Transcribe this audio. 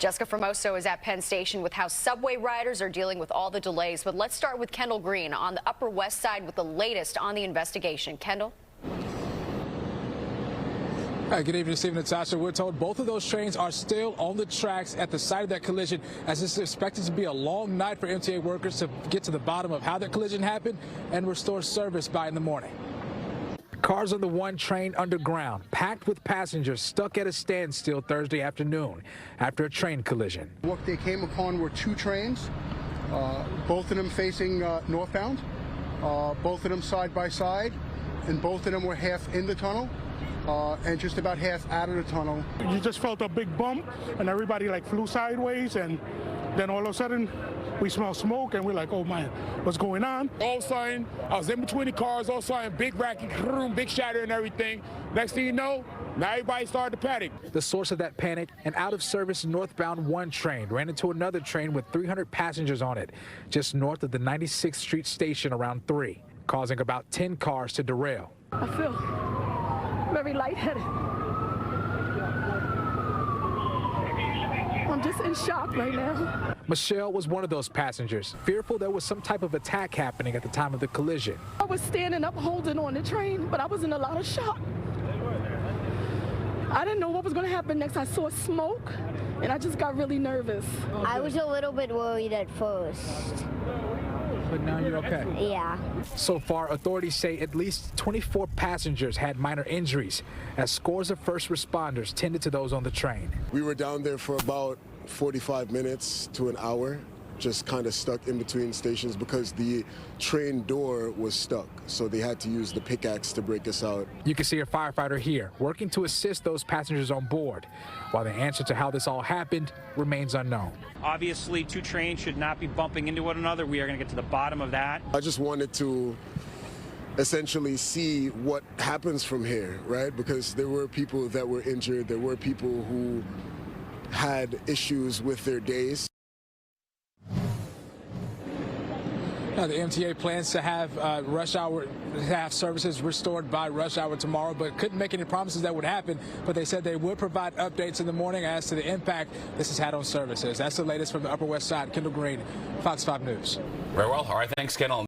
Jessica Formoso is at Penn Station with how subway riders are dealing with all the delays. But let's start with Kendall Green on the Upper West Side with the latest on the investigation. Kendall? Hi, good evening, Steve and Natasha. We're told both of those trains are still on the tracks at the site of that collision, as it's expected to be a long night for MTA workers to get to the bottom of how that collision happened and restore service by in the morning. Cars on the one train underground, packed with passengers stuck at a standstill Thursday afternoon after a train collision. What they came upon were two trains, both of them facing northbound, both of them side by side, and both of them were half in the tunnel. And just about half out of the tunnel. You just felt a big bump, and everybody like flew sideways, and then all of a sudden we smell smoke, and we're like, oh man, what's going on? All of a sudden, I was in between the cars, all of a sudden, big racket, big shatter and everything. Next thing you know, now everybody started to panic. The source of that panic, an out-of-service northbound one train ran into another train with 300 passengers on it, just north of the 96th Street station around 3, causing about 10 cars to derail. I feel very lightheaded. I'm just in shock right now. Michelle was one of those passengers, fearful there was some type of attack happening at the time of the collision. I was standing up holding on the train, but I was in a lot of shock. I didn't know what was going to happen next. I saw smoke, and I just got really nervous. I was a little bit worried at first. But now you're okay? Yeah. So far, authorities say at least 24 passengers had minor injuries, as scores of first responders tended to those on the train. We were down there for about 45 minutes to an hour, just kind of stuck in between stations because the train door was stuck, so they had to use the pickaxe to break us out. You can see a firefighter here working to assist those passengers on board, while the answer to how this all happened remains unknown. Obviously, two trains should not be bumping into one another. We are going to get to the bottom of that. I just wanted to essentially see what happens from here, right? Because there were people that were injured, there were people who had issues with their days. Now, the MTA plans to have services restored by rush hour tomorrow, but couldn't make any promises that would happen. But they said they would provide updates in the morning as to the impact this has had on services. That's the latest from the Upper West Side. Kendall Green, Fox 5 News. Very well. All right. Thanks, Kendall.